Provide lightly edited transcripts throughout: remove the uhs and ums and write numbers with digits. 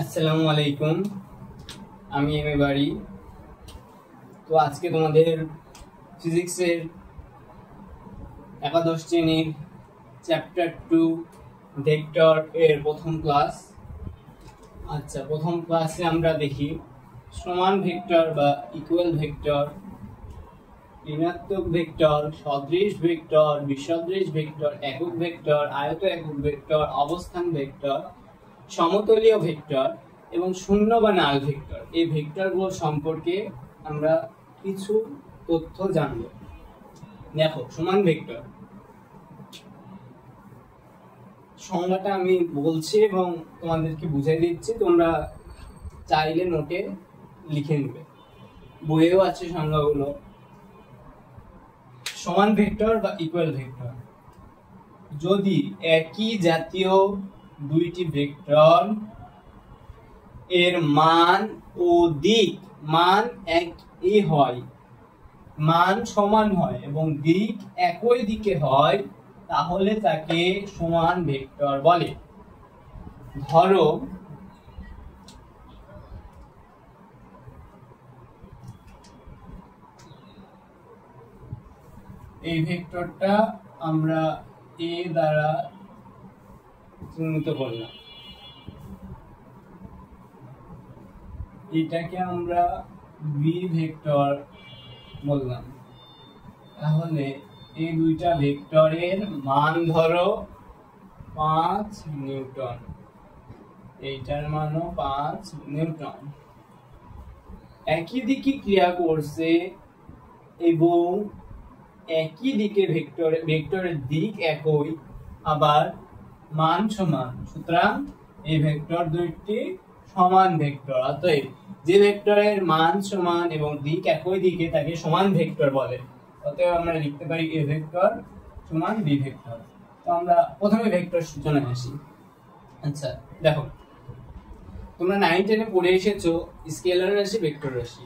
আসসালামু আলাইকুম, আমি এম এ বাড়ি। তো আজকে তোমাদের ফিজিক্সের একাদশ শ্রেণীর চ্যাপ্টার 2 ভেক্টর এর প্রথম ক্লাস। আচ্ছা, প্রথম ক্লাসে আমরা দেখি সমান ভেক্টর বা ইকুয়াল ভেক্টর, ঋণাত্মক ভেক্টর, সদৃশ ভেক্টর, বিসদৃশ ভেক্টর, একক ভেক্টর, আয়ত একক ভেক্টর, অবস্থান ভেক্টর, সমতলীয় ভেক্টর এবং শূন্য বা নাল ভেক্টর। এই ভেক্টরগুলো সম্পর্কে আমরা কিছু তথ্য জানব। দেখো, সমান ভেক্টর সংজ্ঞাটা আমি বলছি এবং তোমাদেরকে বুঝিয়ে দিচ্ছি, তোমরা চাইলে নোটে লিখে নেবে, বইয়েও আছে সংজ্ঞাগুলো। সমান ভেক্টর বা ইকুয়াল ভেক্টর, যদি একই জাতীয় দুইটি ভেক্টর এর মান ও দিক একই হয়, মান সমান হয় এবং দিক একই দিকে হয়, তাহলে তাকে সমান ভেক্টর বলে। ধরো এই ভেক্টরটা আমরা এ দ্বারা চিহ্নিত করলাম, এটাকে আমরা বি ভেক্টর বললাম। তাহলে এই দুইটা ভেক্টরের মান ধরো 5 নিউটন, এইটার মানও 5 নিউটন। একই দিকে ক্রিয়া করছে এবং একই দিকে ভেক্টরের দিক একই, আবার মান সমান, সুতরাং এই ভেক্টর দুইটি সমান ভেক্টর। অতএব যে ভেক্টরের মান সমান এবং দিক একই দিকে তাকে সমান ভেক্টর বলে। অতএব আমরা লিখতে পারি এ ভেক্টর সমান বি ভেক্টর। তো আমরা প্রথমে ভেক্টর সূচনায় আসি। আচ্ছা দেখো, তোমরা 9-10 পড়ে এসেছো স্কেলার রাশি, ভেক্টর রাশি।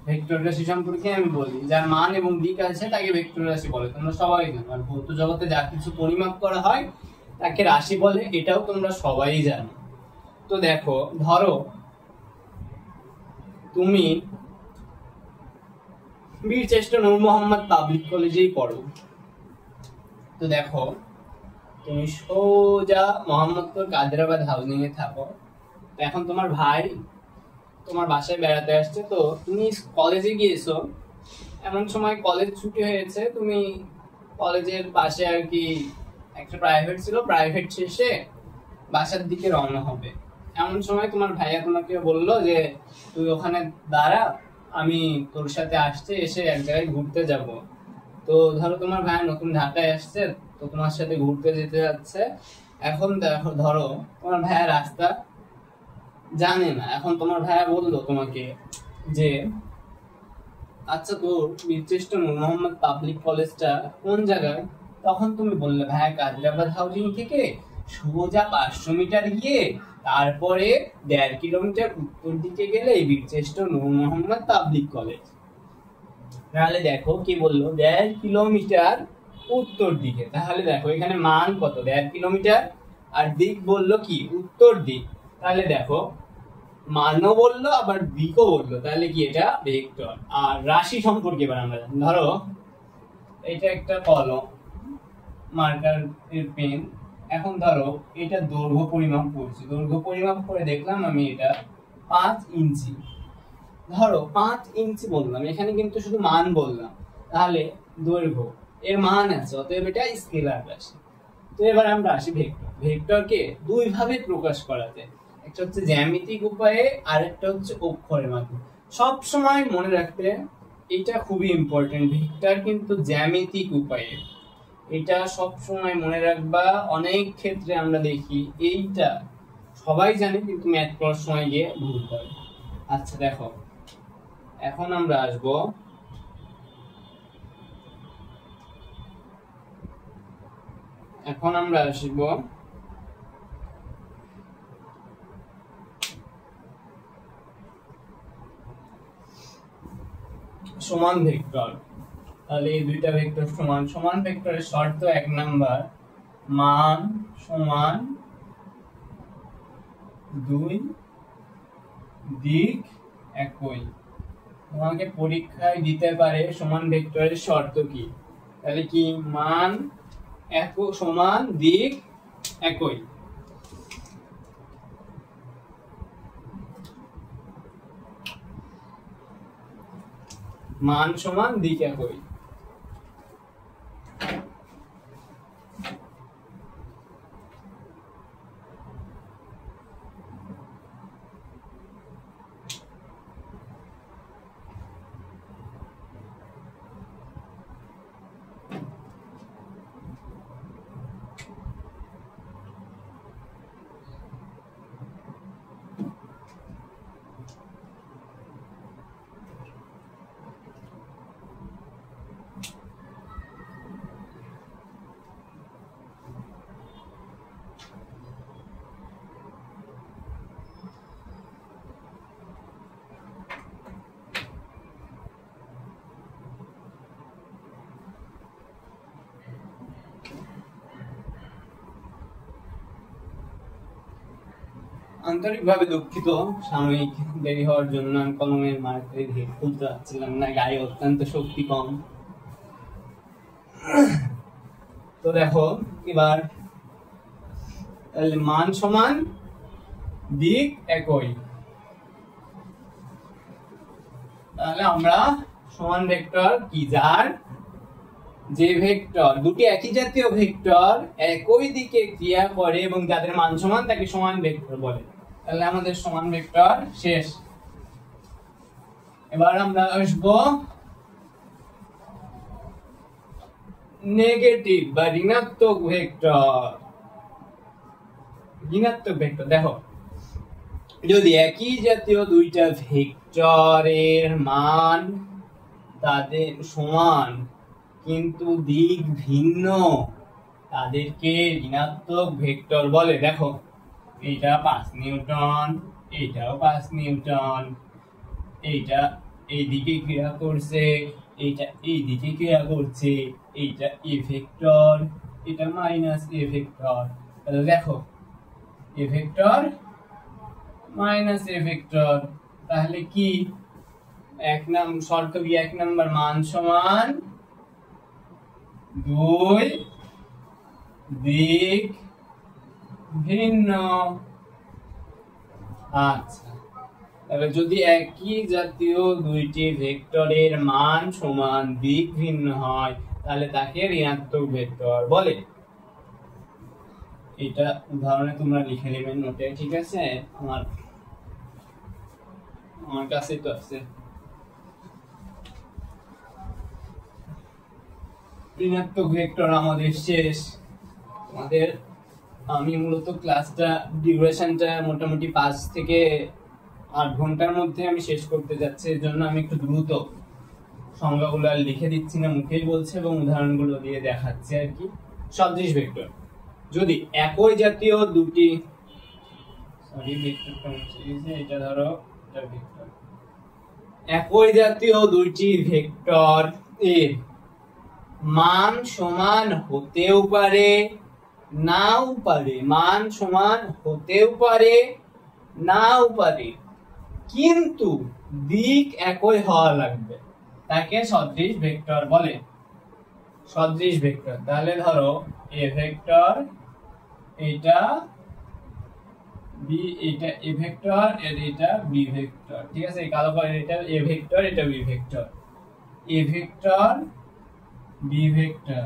ভেক্টর রাশি সম্পর্কে আমি বলি, যার মান এবং দিক আছে তাকে ভেক্টর রাশি বলে, তোমরা সবাই জানো। আর ভৌত জগতে যা কিছু পরিমাপ করা হয় তাকে রাশি বলে, এটাও তোমরা সবাই জানো। তো দেখো, ধরো তুমি বীরচেষ্ট নূর মোহাম্মদ পাবলিক কলেজেই পড়ো। তো দেখো, তুমি সোজা মোহাম্মদপুর কাদেরাবাদ হাউজিং এ থাকো। এখন তোমার ভাই তোমার বাসায় বেড়াতে আসছে, তো তুমি কলেজে গিয়েছো, এমন সময় কলেজ ছুটি হয়েছে, তুমি কলেজের পাশে আর কি একটা প্রাইভেট ছিল, প্রাইভেট শেষে বাসার দিকে রওনা হবে। এমন সময় তোমার ভাইয়া তোমাকে বললো যে তুই ওখানে দাঁড়া, আমি তোর সাথে আসছে, এসে এক জায়গায় ঘুরতে যাব। তো ধরো তোমার ভাইয়া নতুন ঢাকায় আসছে, তো তোমার সাথে ঘুরতে যেতে যাচ্ছে। এখন দেখো, ধরো তোমার ভাইয়া রাস্তা জানে না। এখন তোমার ভাইয়া বললো তোমাকে যে আচ্ছা, তোর বীরচেষ্ট নূর মোহাম্মদ পাবলিক কলেজটা কোন জায়গায়? তখন তুমি বললে ভাইয়া কাদেরাবাদ হাউজিং থেকে সোজা 500 মিটার গিয়ে তারপরে 1.5 কিলোমিটার উত্তর দিকে গেলে বীরচেষ্ট নূর মোহাম্মদ পাবলিক কলেজ। তাহলে দেখো কি বললো, 1.5 কিলোমিটার উত্তর দিকে। তাহলে দেখো এখানে মান কত, 1.5 কিলোমিটার, আর দিক বললো কি উত্তর দিক। তাহলে দেখো মানও বললো আবার দিকও বললো, তাহলে কি এটা ভেক্টর। আর রাশি সম্পর্কে এবার আমরা জানি। ধরো এটা একটা কলম, মার্কার এর পেন। এখন ধরো এটা দৈর্ঘ্য পরিমাপ করছি, দৈর্ঘ্য পরিমাপ করে দেখলাম আমি এটা 5 ইঞ্চি। ধরো 5 ইঞ্চি বললাম, এখানে কিন্তু শুধু মান বললাম, তাহলে দৈর্ঘ্য এর মান আছে, অতএব এটা স্কেলার রাশি। তো এবার আমরা আসি ভেক্টর। ভেক্টরকে দুই ভাবে প্রকাশ করা যায়, একটা হচ্ছে জ্যামিতিক উপায়ে, আর একটা হচ্ছে অক্ষরের মাধ্যমে। সব সময় মনে রাখতে, এটা খুবই ইম্পর্টেন্ট, ভেক্টর কিন্তু জ্যামিতিক উপায়ে, এটা সব সময় মনে রাখবা। অনেক ক্ষেত্রে আমরা দেখি এইটা সবাই জানে কিন্তু ম্যাথ করার সময় গিয়ে ভুল করে। আচ্ছা দেখো, এখন আমরা আসবো সমান ভেক্টর। তাহলে এই দুইটা ভেক্টর সমান, সমান ভেক্টরের শর্ত 1 নাম্বার, মান সমান 2 দিক একই। তোমাকে পরীক্ষায় দিতে পারে সমান ভেক্টরের শর্ত কি, তাহলে কি মান একই সমান দিক একই। মান সমান দিক একই। আন্তরিকভাবে দুঃখিত সাময়িক দেরি হওয়ার জন্য। আমি কলমের মার্কে ধীর খুলতে পারছিলাম না, গায়ে অত্যন্ত শক্তি কম। তো দেখো এবার তাহলে মান সমান দিক একই, তাহলে আমরা সমান ভেক্টর কি, যার যে ভেক্টর দুটি একই জাতীয় ভেক্টর একই দিকে ক্রিয়া করে এবং যাদের মান সমান তাকে সমান ভেক্টর বলে। তাহলে আমাদের সমান ভেক্টর শেষ। এবার আমরা আসবো নেগেটিভ বা ঋণাত্মক ভেক্টর। ঋণাত্মক ভেক্টর দেখো, যদি একই জাতীয় দুইটা ভেক্টরের মান তাদের সমান কিন্তু দিক ভিন্ন, তাদেরকে ঋণাত্মক ভেক্টর বলে। দেখো এইটা 5 নিউটন, এইটাও 5 নিউটন, এইটা এই দিকে ক্রিয়া করছে, এইটা এই দিকে ক্রিয়া করছে, এইটা এ ভেক্টর, এটা মাইনাস এ ভেক্টর। তাহলে দেখো A vector minus A vector, তাহলে কি শর্ত কি, 1 নম্বর মান সমান 2 দিক ভিন্ন। আচ্ছা, তাহলে যদি একই জাতীয় দুইটি ভেক্টরের মান সমান দিক ভিন্ন হয় তাহলে তাকে ঋণাত্মক ভেক্টর বলে। এটা উদাহরণে তোমরা লিখে নেবেন নোটে, ঠিক আছে? আমার কাছে তো আছে। ঋণাত্মক ভেক্টর আমাদের শেষ। আমাদের আমি মূলত ক্লাসটা ডিউরেশনটা মোটামুটি 5 থেকে 8 ঘন্টার মধ্যে আমি শেষ করতে যাচ্ছি, এর জন্য আমি একটু দ্রুত সংজ্ঞাগুলো আর লিখে দিচ্ছি না, মুখেই বলছে এবং উদাহরণগুলো দিয়ে দেখাচ্ছি আর কি। সদৃশ ভেক্টর, যদি একই জাতীয় দুটি এটা ধরো এটা ভেক্টর, একই জাতীয় দুইটি ভেক্টর এর মান সমান হতেও পারে নাও পারে, মান সমান হতেও পারে নাও পারে, কিন্তু দিক একই হওয়া লাগবে, তাকে সদৃশ ভেক্টর বলে। সদৃশ ভেক্টর, তাহলে ধরো এ ভেক্টর, এটা বি, এটা এ ভেক্টর, এর এটা বি ভেক্টর, ঠিক আছে? কালো করে এটা এ ভেক্টর, এটা B vector, A vector B vector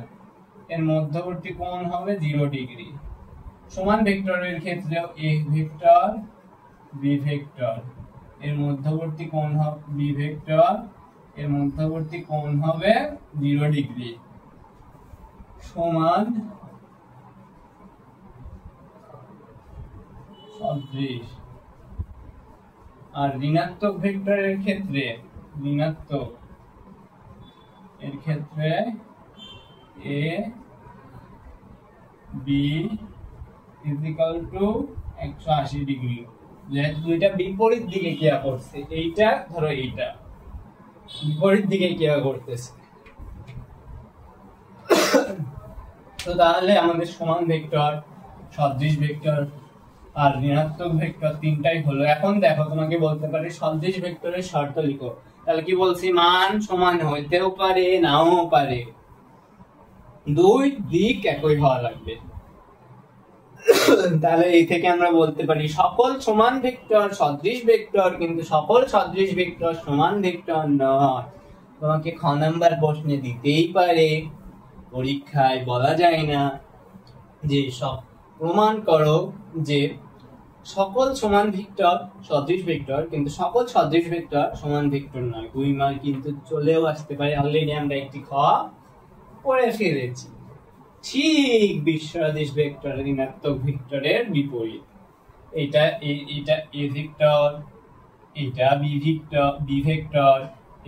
এর মধ্যবর্তী কোণ হবে 0 ডিগ্রি। সমান ভেক্টরের ক্ষেত্রে এ ভেক্টর বি ভেক্টর এর মধ্যবর্তী কোণ হবে বি ভেক্টর এর মধ্যবর্তী কোণ হবে 0 ডিগ্রি, সমান সদৃশ। আর ঋণাত্মক ভেক্টরের ক্ষেত্রে, ঋণাত্মক এর ক্ষেত্রে A B is equal to 180 degree. যেহেতু দুইটা বিপরীত দিকে ক্রিয়া করছে, এইটা ধরো এইটা বিপরীত দিকে ক্রিয়া করতেছে, তো তাহলে আমাদের সমান ভেক্টর সদৃশ ভেক্টর আর ঋণাত্মক ভেক্টর তিনটাই হলো। এখন দেখো তোমাকে বলতে পারে সদৃশ ভেক্টরের শর্ত লিখো। তাহলে কি বলছি, মান সমান হইতেও পারে নাও পারে, দুই দিক একই হওয়া লাগবে। তাহলে এই থেকে আমরা বলতে পারি সকল সমান ভেক্টর সদৃশ ভেক্টর, কিন্তু সকল সদৃশ ভেক্টর সমান ভেক্টর নয়। তোমাকে খ নাম্বার প্রশ্নে দিতেই পারে, পরীক্ষায় বলা যায় না যে সব প্রমাণ করো যে সকল সমান ভেক্টর সদৃশ ভেক্টর, কিন্তু সকল সদৃশ ভেক্টর সমান ভেক্টর নয়। 2 মার্ক কিন্তু চলেও আসতে পারে। অলরেডি আমরা একটি খ পড়ে ফেলেছি। ঠিক বিসদৃশ ভেক্টর ঋণাত্মক ভেক্টরের বিপরীত। এটা এ ভেক্টর, এটা বি ভেক্টর,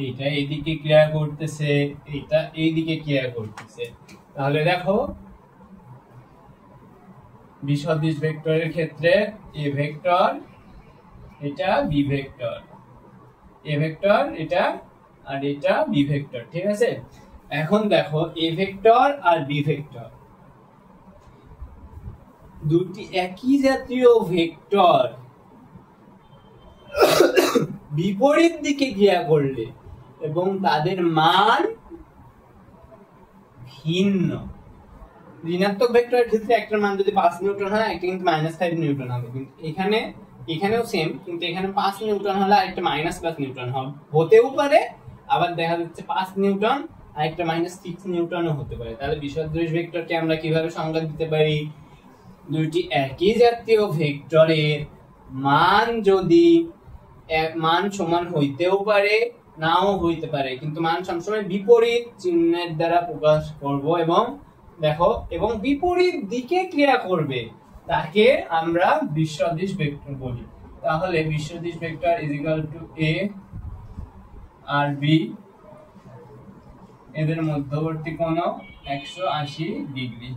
এটা এদিকে ক্রিয়া করতেছে, এটা এইদিকে ক্রিয়া করতেছে। তাহলে দেখো বিসদৃশ ভেক্টরের ক্ষেত্রে এ ভেক্টর, এটা বি ভেক্টর, এ ভেক্টর এটা, আর এটা বি ভেক্টর, ঠিক আছে। এখন দেখো এ ভেক্টর আর বি ভেক্টর দুটি একই জাতীয় ভেক্টর বিপরীত দিকে ক্রিয়া করলে এবং তাদের মান ভিন্ন। ঋণাত্মক ভেক্টরের ক্ষেত্রে একটার মান যদি 5 নিউটন হয়, একটা কিন্তু -5 নিউটন হবে। কিন্তু এখানেও সেম, কিন্তু এখানে 5 নিউটন হলে আরেকটা -5 নিউটন হবে, হতেও পারে। আবার দেখা যাচ্ছে 5 নিউটন আর একটা -6 নিউটনও হতে পারে। তাহলে বিসদৃশ ভেক্টরকে আমরা কিভাবে সংজ্ঞা দিতে পারি? দুইটি একই জাতীয় ভেক্টরের মান যদি মান সমান হইতেও পারে নাও হইতে পারে, কিন্তু মান সবসময় বিপরীত চিহ্নের দ্বারা প্রকাশ করব, এবং দেখো এবং বিপরীত দিকে ক্রিয়া করবে, তাকে আমরা বিসদৃশ ভেক্টর বলি। তাহলে বিসদৃশ vector is equal to A আর বি, এদের মধ্যবর্তী কোণ 180 ডিগ্রি।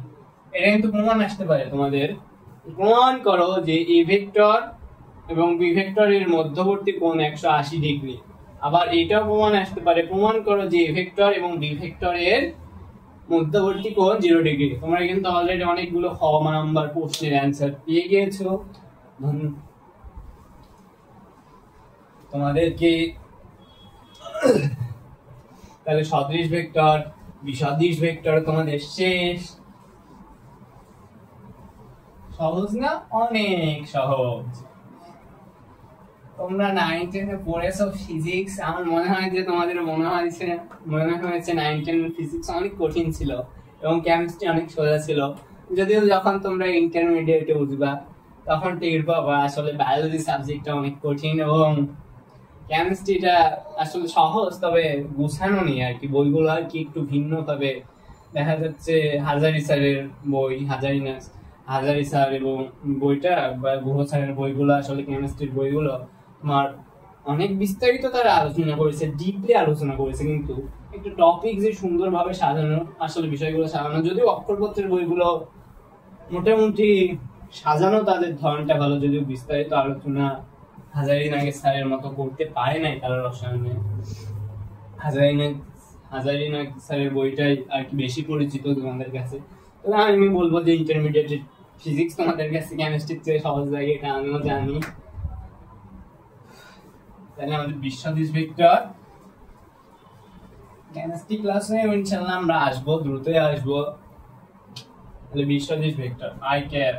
এটা কিন্তু প্রমাণ আসতে পারে তোমাদের। প্রমাণ করো যে এ ভেক্টর এবং বি ভেক্টরের মধ্যবর্তী কোণ 180 ডিগ্রি। আবার এটাও প্রমাণ আসতে পারে, প্রমাণ করো যে এ ভেক্টর এবং বি ভেক্টরের মধ্যবর্তী কোণ 0 ডিগ্রি। তোমরা কিন্তু অলরেডি অনেকগুলো খ নাম্বার প্রশ্নের অ্যানসার পেয়ে গিয়েছো। তোমাদেরকে তাহলে সদৃশ ভেক্টর বিসদৃশ ভেক্টর তোমাদের শেষ। সহজ না? অনেক সহজ। তোমরা 9 10 পড়েছো ফিজিক্স, আমার মনে হয় যে তোমাদের মনে হয়েছে 9 10 ফিজিক্স অনেক কঠিন ছিল এবং কেমিস্ট্রি অনেক সোজা ছিল। যদিও যখন তোমরা ইন্টারমিডিয়েটে উঠবা তখন টের পাবা আসলে বায়োলজি সাবজেক্টটা অনেক কঠিন এবং কেমিস্ট্রিটা আসলে সহজ, তবে গুছানো নেই আর কি। বইগুলো আর কি একটু ভিন্ন ভাবে দেখা যাচ্ছে। হাজারি স্যারের বই, হাজারি স্যার এবং বইটা বা গুহ স্যারের বইগুলো, আসলে কেমিস্ট্রির বইগুলো তোমার অনেক বিস্তারিত তারা আলোচনা করেছে, ডিপলি আলোচনা করেছে, কিন্তু একটু টপিক যে সুন্দরভাবে সাজানো, আসলে বিষয়গুলো সাজানো, যদিও অক্ষরপত্রের বইগুলো মোটামুটি সাজানো তাদের ধরনটা ভালো, যদিও বিস্তারিত আলোচনা হাজারি নাগের স্যারের মতো করতে পারে নাই তারা রসায়নে। হাজারি নাগ স্যারের বইটাই আর কি বেশি পরিচিত তোমাদের কাছে। তবে আমি বলবো যে ইন্টারমিডিয়েট ফিজিক্স তোমাদের কাছে কেমিস্ট্রির চেয়ে সহজ লাগে, এটা আমিও জানি। তাহলে আমাদের বিসদৃশ ভেক্টর কেমিস্ট্রি ক্লাসে ইনশাআল্লাহ আমরা আসবো, দ্রুতই আসবো। তাহলে বিসদৃশ vector I cap,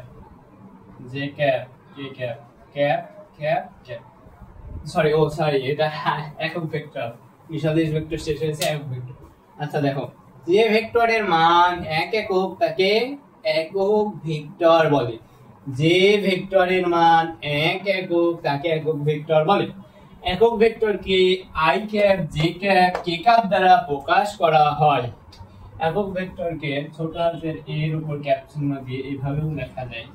J cap, K cap, cap cap cap, sorry এটা একক ভেক্টর। বিসদৃশ ভেক্টর শেষ হয়েছে একক ভেক্টর। আচ্ছা দেখো, যে ভেক্টরের মান 1 একক তাকে একক ভেক্টর বলে। যে ভেক্টরের মান 1 একক তাকে একক ভেক্টর বলে। একক ভেক্টরকে I cap, J cap, K cap দ্বারা প্রকাশ করা হয়। একক ভেক্টরকে ছোট হাতের এ এর উপর ক্যাপ চিহ্ন দিয়ে এইভাবেও লেখা যায়।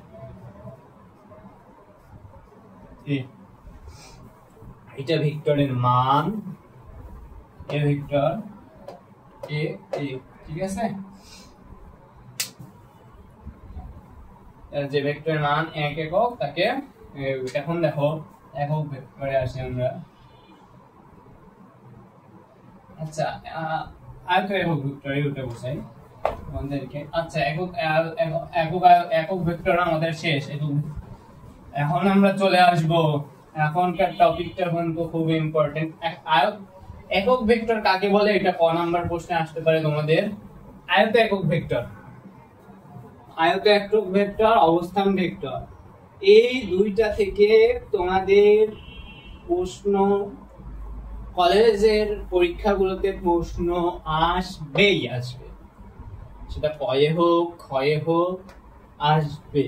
এটা ভেক্টরের মান, এ ভেক্টর এ, ঠিক আছে। যে ভেক্টরের মান 1 একক তাকে, এখন দেখো একক ভেক্টরে আসি আমরা। আচ্ছা আরেকটা একক ভেক্টরে ওটা বসাই আমাদেরকে। আচ্ছা একক ভেক্টর আমাদের শেষ। এখন আমরা চলে আসব এখনকার টপিকটা কিন্তু খুব ইম্পর্টেন্ট। একক ভেক্টর কাকে বলে, এটা ক নাম্বার প্রশ্নে আসতে পারে তোমাদের। আয়ত একক ভেক্টর, আয়ত একক ভেক্টর, অবস্থান ভেক্টর, এই দুইটা থেকে তোমাদের প্রশ্ন কলেজের পরীক্ষাগুলোতে প্রশ্ন আসবেই আসবে, সেটা কয়ে হোক ক্ষয়ে হোক আসবে।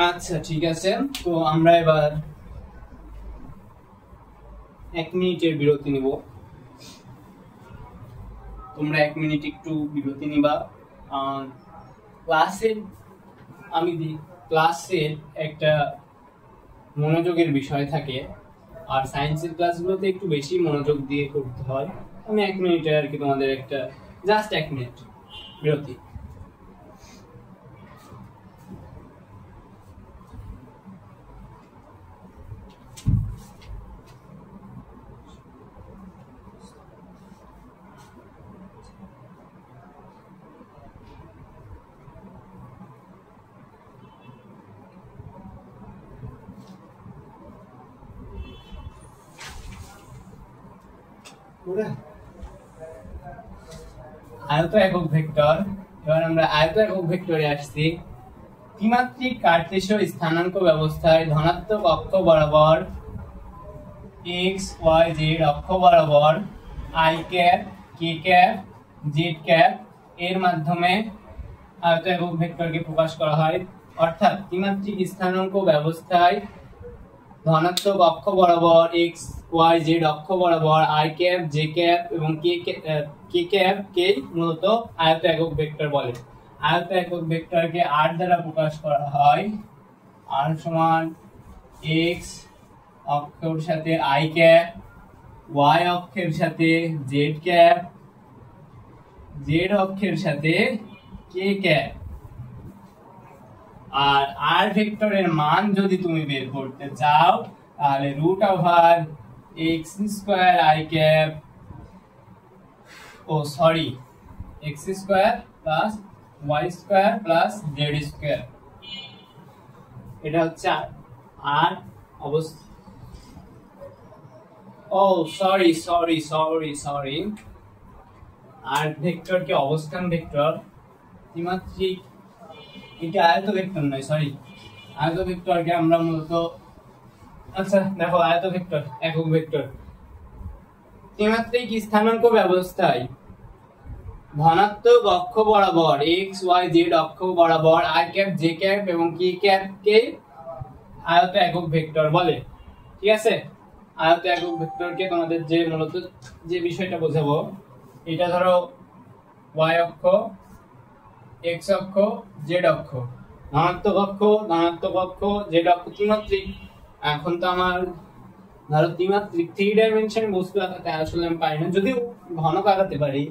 আচ্ছা ঠিক আছে, তো আমরা এবার 1 মিনিটের বিরতি নিব। তোমরা 1 মিনিট একটু বিরতি নিবা। ক্লাসের ক্লাসের একটা মনোযোগের বিষয় থাকে, আর সায়েন্সের ক্লাসগুলোতে একটু বেশি মনোযোগ দিয়ে করতে হয়। আমি 1 মিনিটে আর কি তোমাদের একটা জাস্ট 1 মিনিট বিরতি। আয়ত একক ভেক্টর, এবার আমরা আয়ত একক ভেক্টরে আসছি। ত্রিমাত্রিক কার্টেসীয় স্থানাঙ্ক ব্যবস্থায় ধনাত্মক অক্ষ বরাবর x y z অক্ষ বরাবর i cap k cap z cap এর মাধ্যমে আয়ত একক ভেক্টরকে প্রকাশ করা হয়। অর্থাৎ ত্রিমাত্রিক স্থানাঙ্ক ব্যবস্থায় ধনাত্মক অক্ষ বরাবর x y z অক্ষ বরাবর i ক্যাপ j ক্যাপ এবং k ক্যাপ কে মূলত আয়ত একক ভেক্টর বলে। আয়ত একক ভেক্টরকে r দ্বারা প্রকাশ করা হয়। r সমান x অক্ষের সাথে i ক্যাপ, y অক্ষের সাথে z ক্যাপ, z অক্ষের সাথে k ক্যাপ। আর r ভেক্টরের মান যদি তুমি বের করতে চাও তাহলে x square i cap x square plus y square plus z square, এটা হচ্ছে আর অবস্থা। সরি আর ভেক্টরকে অবস্থান ভেক্টর, ত্রিমাত্রিক, এটা আয়ত ভেক্টর নয়, আয়ত ভেক্টরকে আমরা মূলত, আচ্ছা দেখো আয়ত ভেক্টর একক ভেক্টর ত্রিমাত্রিক স্থানাঙ্ক ব্যবস্থায় ধনাত্মক অক্ষ বরাবর x y z অক্ষ বরাবর i ক্যাপ j ক্যাপ এবং k ক্যাপ কে আয়ত একক ভেক্টর বলে। ঠিক আছে, আয়ত একক ভেক্টরকে তোমাদের যে মূলত যে বিষয়টা বোঝাবো, এটা ধরো y অক্ষ, x অক্ষ, z অক্ষ, ধনাত্মক অক্ষ, z অক্ষ ত্রিমাত্রিক। এখন তো আমার ধরো ত্রিমাত্রিক 3 ডাইমেনশন বস্তু আঁকাতে আসলে আমি পারি না, যদিও ঘনক আঁকাতে পারি।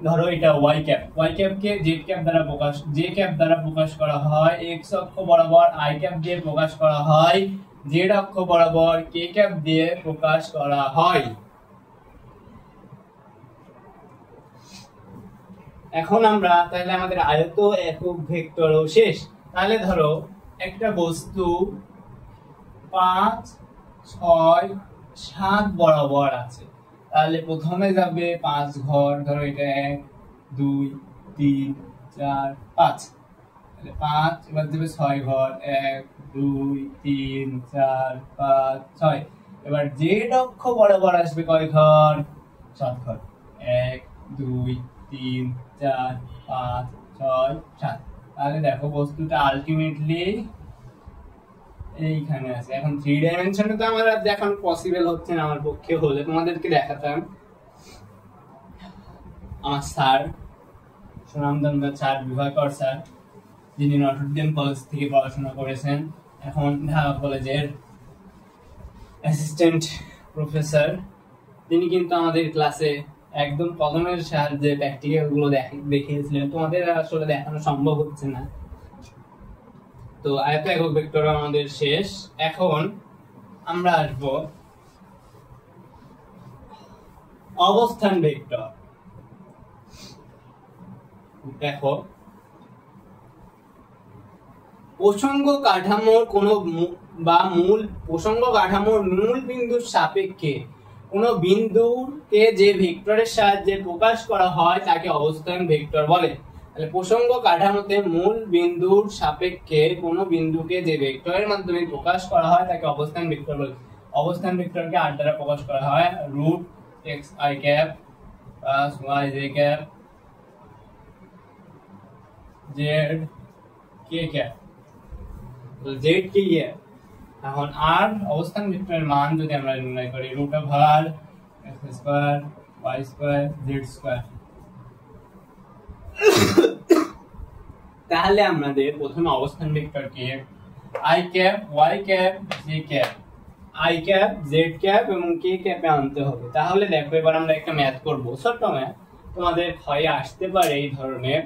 ধরো এটা y ক্যাপ কে z ক্যাপ দ্বারা প্রকাশ করা হয়, x অক্ষ বরাবর i ক্যাপ দিয়ে প্রকাশ করা হয়, z অক্ষ বরাবর k ক্যাপ দিয়ে প্রকাশ করা হয়। এখন আমরা তাহলে আমাদের আয়ত একক ভেক্টরও শেষ। তাহলে ধরো একটা বস্তু 5 6 7 বরাবর আছে, তাহলে প্রথমে যাবে 5 ঘর, ধরো এটা 1 2 3 4 5, তাহলে 5, এবার যাবে 6 ঘর, 1 2 3 4 5 6, এবার z অক্ষ বরাবর আসবে কয় ঘর, 7 ঘর, 1 2 3 4 5 6 7। তাহলে দেখো বস্তুটা আলটিমেটলি এইখানে আছে। এখন 3 ডাইমেনশনে তো আমার দেখানো পসিবল হচ্ছে না, আমার পক্ষে হলে তোমাদেরকে দেখাতাম। আমার স্যার সুনামধন্য স্যার বিভাকর স্যার, যিনি নটরডেম কলেজ থেকে পড়াশোনা করেছেন, এখন ঢাকা কলেজের অ্যাসিস্ট্যান্ট প্রফেসর, তিনি কিন্তু আমাদের ক্লাসে একদম কলমের সাহায্যে প্র্যাকটিক্যাল গুলো দেখিয়েছিলেন। তোমাদের আসলে দেখানো সম্ভব হচ্ছে না। তো আয়ত একক ভেক্টর আমাদের শেষ। এখন আমরা আসব অবস্থান ভেক্টর। দেখো প্রসঙ্গ কাঠামোর প্রসঙ্গ কাঠামোর মূল বিন্দুর সাপেক্ষে কোন বিন্দুকে যে ভেক্টরের সাহায্যে প্রকাশ করা হয় তাকে অবস্থান ভেক্টর বলে। তাহলে প্রসঙ্গ কাঠামোতে মূল বিন্দুর সাপেক্ষে কোন বিন্দুকে যে ভেক্টরের মাধ্যমে প্রকাশ করা হয় তাকে অবস্থান ভেক্টর বলে। অবস্থান ভেক্টরকে r দ্বারা প্রকাশ করা হয় √xi cap plus yj cap z k cap. z কি এখন r অবস্থান ভেক্টরের মান যদি আমরা নির্ণয় করি √x² y² z², তাহলে আমাদের প্রথমে অবস্থান ভেক্টরকে i cap y cap j cap i cap z cap এবং k ক্যাপে আনতে হবে। তাহলে দেখো এবার আমরা একটা ম্যাথ করব, ছোট ম্যাথ, তোমাদের ভয়ে আসতে পারে এই ধরনের।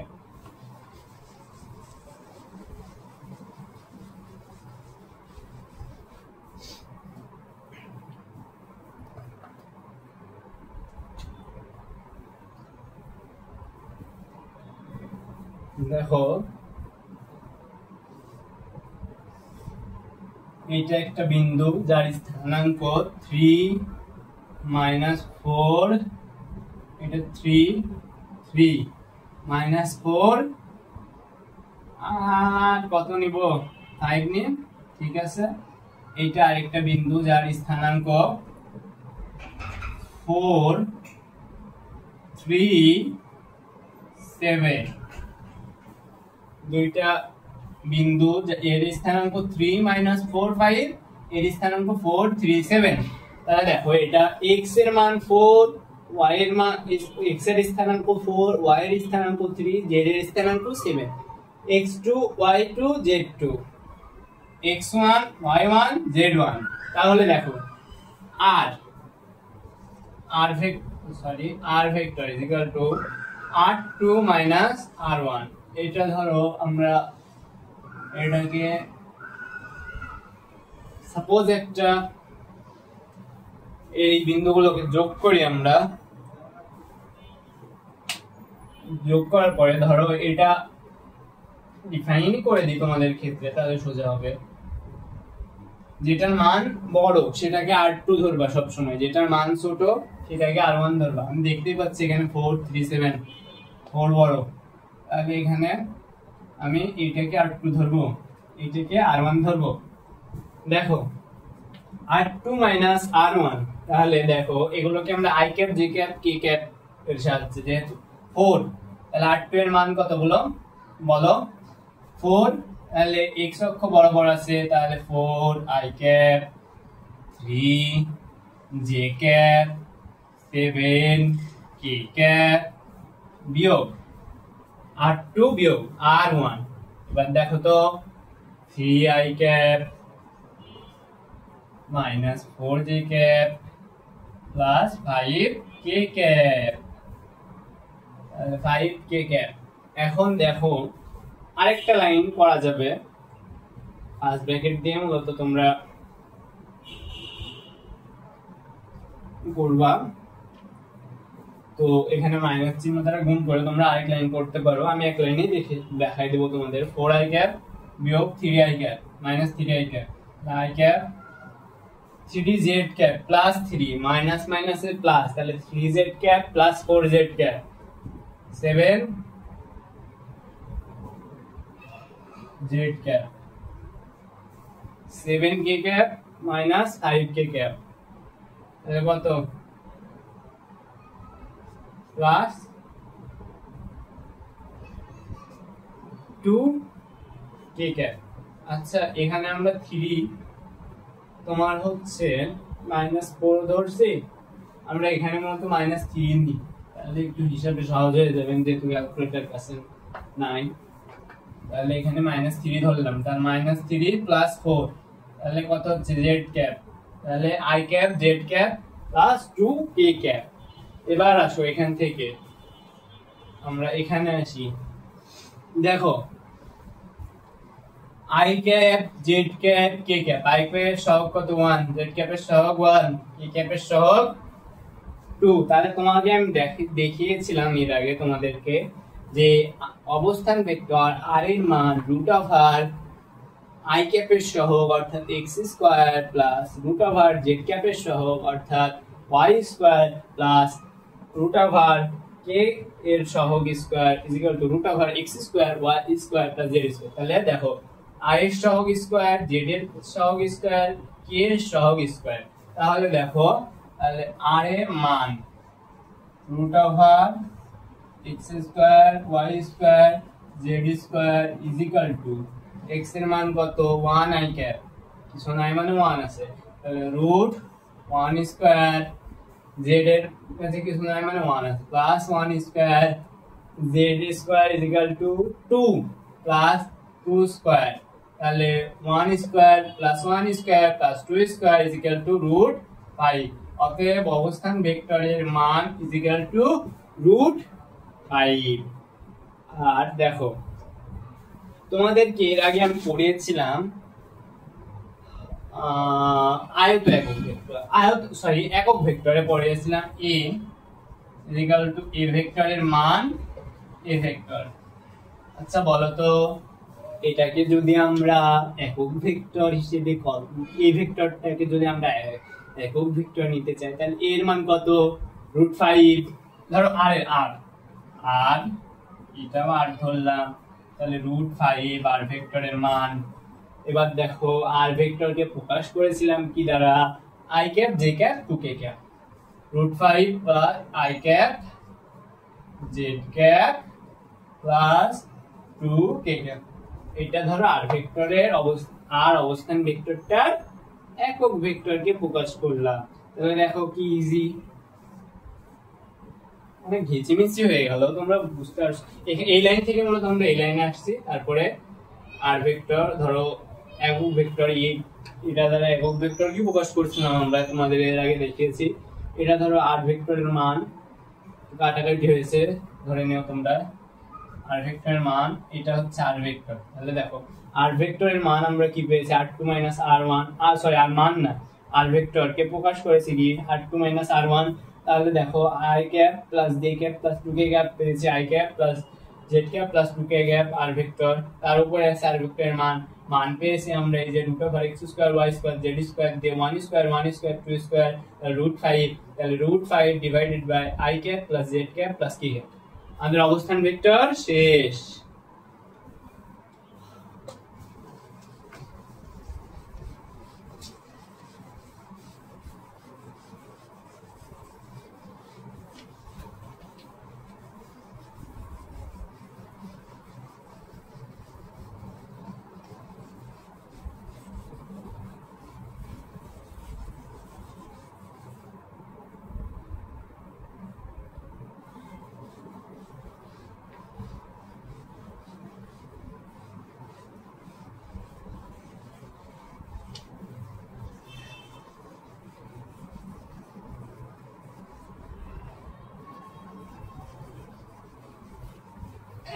দেখো এটা একটা বিন্দু যার স্থানাঙ্ক 3 -4, এটা 3 3 -4 আর কত নিব 5 নিয়ে, ঠিক আছে। এটা আরেকটা বিন্দু যার স্থানাঙ্ক 4 3 7, দুইটা বিন্দু এর স্থানাঙ্ক 3 -4 5, এর স্থানাঙ্ক 4 3 7। তাহলে দেখো এটা x এর মান 4, y এর মান x এর স্থানাঙ্ক 4, y এর স্থানাঙ্ক 3, z এর স্থানাঙ্ক 7, x2 y2 z2 x1 y1 z1। তাহলে দেখো r vector is equal to r2 - r1। এটা ধরো আমরা এটাকে সাপোজ একটা এই বিন্দুগুলোকে যোগ করি, আমরা যোগ করার পরে ধরো এটা ডিফাইন করে দিই তোমাদের ক্ষেত্রে, তাহলে সোজা হবে। যেটার মান বড় সেটাকে r2 ধরবা সবসময়, যেটার মান ছোট সেটাকে r1 ধরবা। আমি দেখতেই পাচ্ছি এখানে 4 3 7, 4 বড়, তাহলে এখানে আমি এটাকে r2 ধরবো, এটাকে r1 ধরবো। দেখো r2 - r1, তাহলে দেখো এগুলোকে আমরা i cap j cap k cap এর সাহায্যে, যেহেতু 4 তাহলে r2 এর মান কত বলো 4, তাহলে x অক্ষ বরাবর আছে, তাহলে 4 i cap 3 j cap 7 k cap বিয়োগ r2 বিয়োগ r1। এবার দেখো তো 3i cap -4j cap plus 5k cap, 5k cap. এখন দেখো আরেকটা লাইন করা যাবে, ফার্স্ট ব্র্যাকেট দিয়ে মূলত তোমরা করবা। তো এখানে মাইনাস চিহ্ন দ্বারা গুণ করে তোমরা আরেক লাইন করতে পারো। আমি এক লাইনে দেখাই দেবো তোমাদের। 4i ক্যাপ বিয়োগ 3i cap -3i cap, i cap 3z cap plus 3 minus মাইনাসের প্লাস, তাহলে 3z cap plus 4z cap 7z cap 7k cap minus 5k cap, তাহলে কত প্লাস 2k ক্যাপ। আচ্ছা এখানে আমরা 3 তোমার হচ্ছে -4 ধরছি, আমরা এখানে মূলত -3 নিই, তাহলে একটু হিসাবে সহজ হয়ে যাবেন, যেহেতু ক্যালকুলেটর কাছে নাই। তাহলে এখানে -3 ধরলাম, তার -3 প্লাস 4, তাহলে কত হচ্ছে z ক্যাপ, তাহলে i cap z cap plus 2k cap. এবার আসো এখান থেকে আমরা এখানে আসি, দেখো i cap z cap k cap, i ক্যাপের সহগ কত 1, z ক্যাপের সহগ 1, k ক্যাপের সহগ 2। তাহলে তোমাকে আমি দেখিয়েছিলাম এর আগে তোমাদেরকে যে অবস্থান ভেক্টর r এর মান √r আই ক্যাপের সহগ অর্থাৎ X square plus root over Z ক্যাপের সহগ অর্থাৎ Y square plus root over K এর সহগ square is equal to root over X square Y square plus Z square. তাহলে দেখো আই এর সহগ স্কোয়ার, জেড এর সহগ স্কোয়ার, কে এর সহগ স্কোয়ার। তাহলে দেখো তাহলে আর এর মান root over X square Y square Z square is equal to X এর মান কত 1 আই ক্যাপ, কিছু নাই মানে 1 আছে, তাহলে রুট 1 স্কোয়ার, জেড এর কাছে কিছু নাই মানে 1 আছে, plus 1 square Z square is equal to 2 plus 2 square. তাহলে 1 square plus 1 square plus 2 square is equal to root 5। অতএব অবস্থান ভেক্টরের মান ইজ ইকুয়াল টু রুট 5। আর দেখো তোমাদেরকে এর আগে আমি পড়িয়েছিলাম একক ভেক্টরে পড়িয়েছিলাম a is equal to a ভেক্টরের মান a ভেক্টর। আচ্ছা বলো তো এটাকে যদি আমরা একক ভেক্টর হিসেবে a ভেক্টরটাকে যদি আমরা একক ভেক্টর নিতে চাই তাহলে এর মান কত রুট 5। ধরো আর এটাও আর ধরলাম, তাহলে রুট 5 আর ভেক্টরের মান। এবার দেখো আর ভেক্টরকে প্রকাশ করেছিলাম কি দ্বারা I cap J cap 2k cap, root 5 plus I cap Z cap plus 2k cap. এটা ধরো আর ভেক্টরের অবস্থান ভেক্টরটার একক ভেক্টরকে প্রকাশ করলাম। তাহলে দেখো কি ইজি, অনেক ঘিচিমিচি হয়ে গেল, তোমরা বুঝতে পারছো। এই লাইন থেকে মূলত আমরা এই লাইনে আসছি, তারপরে আর ভেক্টর ধরো একক ভেক্টর এটা দ্বারা একক ভেক্টর কি প্রকাশ করছিলাম আমরা, তোমাদের এর আগে দেখিয়েছি। এটা ধরো আর ভেক্টরের মান কাটাকাটি হয়েছে ধরে নিও তোমরা, আর ভেক্টরের মান এটা হচ্ছে আর ভেক্টর। তাহলে দেখো আর ভেক্টরের মান আমরা কি পেয়েছি r2 r1, আর মান না, আর ভেক্টরকে প্রকাশ করেছি কি r2 r1। তাহলে দেখো i cap plus j cap plus 2k cap পেয়েছি i cap plus z cap plus 2k cap আর ভেক্টর, তার উপরে আছে আর ভেক্টরের মান পেয়েছি আমরা এই যে root over x square y square z square দিয়ে 1 স্কয়ার 2 স্কয়ার রুট 5, তাহলে root 5 divided by i cap plus z cap plus k cap. আমাদের অবস্থান ভেক্টর শেষ।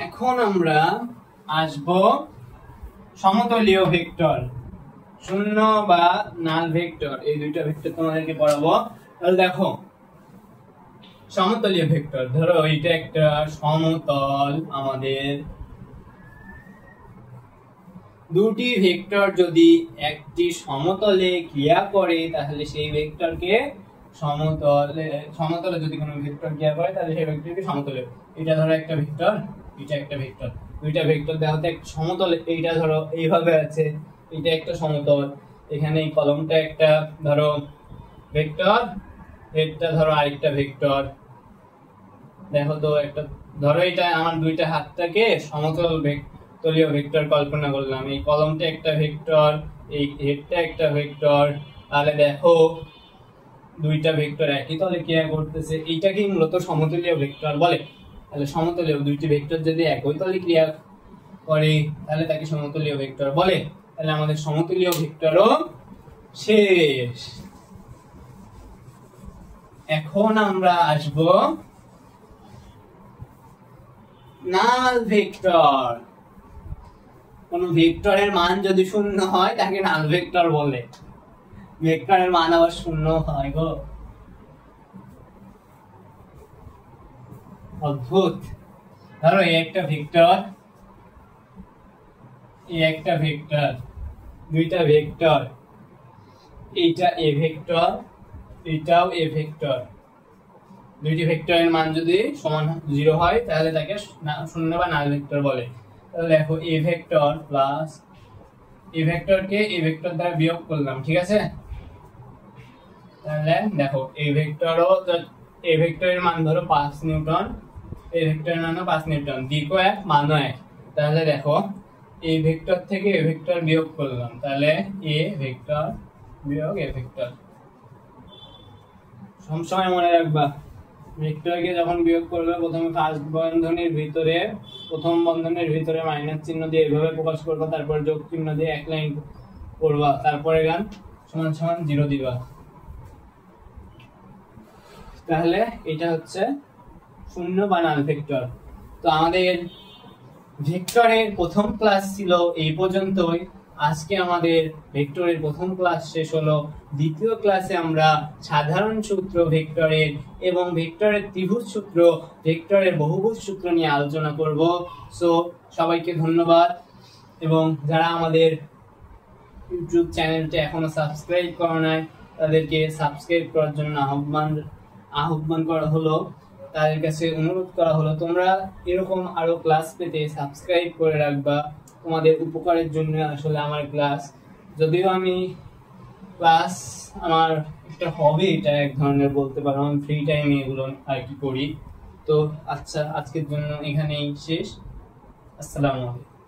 এখন আমরা আসব সমতলীয় ভেক্টর, শূন্য বা নাল ভেক্টর, এই দুইটা ভেক্টর তোমাদেরকে পড়াবো। তাহলে দেখো সমতলীয় ভেক্টর, ধরো এটা একটা সমতল, আমাদের দুটি ভেক্টর যদি একটি সমতলে ক্রিয়া করে তাহলে সেই ভেক্টরকে সমতলে যদি কোনো ভেক্টর ক্রিয়া করে তাহলে সেই ভেক্টরকে সমতলে। এটা ধরো একটা ভেক্টর, এটা একটা ভেক্টর, দুইটা ভেক্টর দেখো তো একটা সমতলে, এইটা ধরো এইভাবে আছে, এটা একটা সমতল, এখানে এই কলমটা একটা ধরো ভেক্টর, এটা ধরো আরেকটা ভেক্টর। দেখো তো একটা ধরো এটা আমার দুইটা হাতটাকে সমতলীয় ভেক্টর কল্পনা করলাম, এই কলমটা একটা ভেক্টর, এই হেডটা একটা ভেক্টর। তাহলে দেখো দুইটা ভেক্টর একই তলে ক্রিয়া করতেছে, এইটাকেই মূলত সমতলীয় ভেক্টর বলে। তাহলে সমতলীয় দুইটি ভেক্টর যদি একই তলে ক্রিয়া করে তাহলে তাকে সমতলীয় ভেক্টর বলে। তাহলে আমাদের সমতলীয় ভেক্টরও শেষ। এখন আমরা আসব নাল ভেক্টর। কোন ভেক্টরের মান যদি শূন্য হয় তাকে নাল ভেক্টর বলে। ভেক্টরের মান আবার শূন্য হয় গো, অদ্ভুত। ধরো এই একটা ভেক্টর, এই একটা ভেক্টর, দুইটা ভেক্টর, এইটা এ ভেক্টর, এটাও এ ভেক্টর, দুইটি ভেক্টরের মান যদি সমান 0 হয় তাহলে তাকে শূন্য বা নাল ভেক্টর বলে। তাহলে দেখো এ ভেক্টর প্লাস এ ভেক্টরকে এ ভেক্টর দ্বারা বিয়োগ করলাম, ঠিক আছে। তাহলে দেখো এ ভেক্টরও, এ ভেক্টরের মান ধরো 5 নিউটন, এ ভেক্টরের মানও 5 নিউটন, দিকও এক মানও এক। তাহলে দেখো এ ভেক্টর থেকে এ ভেক্টর বিয়োগ করলাম, তাহলে এ ভেক্টর বিয়োগ এ ভেক্টর। সবসময় মনে রাখবা ভেক্টরকে যখন বিয়োগ করবে প্রথমে ফার্স্ট বন্ধনীর ভিতরে, প্রথম বন্ধনীর ভিতরে মাইনাস চিহ্ন দিয়ে এভাবে প্রকাশ করবা, তারপর যোগ চিহ্ন দিয়ে এক লাইন করবা, তারপরে গান সমান সমান 0 দিবা। তাহলে এটা হচ্ছে শূন্য বা নাল ভেক্টর। তো আমাদের ভেক্টরের প্রথম ক্লাস ছিল এই পর্যন্তই। আজকে আমাদের ভেক্টরের প্রথম ক্লাস শেষ হলো। দ্বিতীয় ক্লাসে আমরা সাধারণ সূত্র ভেক্টরের এবং ভেক্টরের ত্রিভুজ সূত্র, ভেক্টরের বহুভুজ সূত্র নিয়ে আলোচনা করব। সো সবাইকে ধন্যবাদ, এবং যারা আমাদের ইউটিউব চ্যানেলটা এখনো সাবস্ক্রাইব করা নাই তাদেরকে সাবস্ক্রাইব করার জন্য আহ্বান করা হলো, তাদের কাছে অনুরোধ করা হলো তোমরা এরকম আরো ক্লাস পেতে সাবস্ক্রাইব করে রাখবা, তোমাদের উপকারের জন্য আসলে আমার ক্লাস। যদিও আমি ক্লাস আমার একটা হবি, এটা এক ধরনের বলতে পারো, আমি ফ্রি টাইমে এগুলো আর কি করি। তো আচ্ছা, আজকের জন্য এখানেই শেষ। আসসালামু আলাইকুম।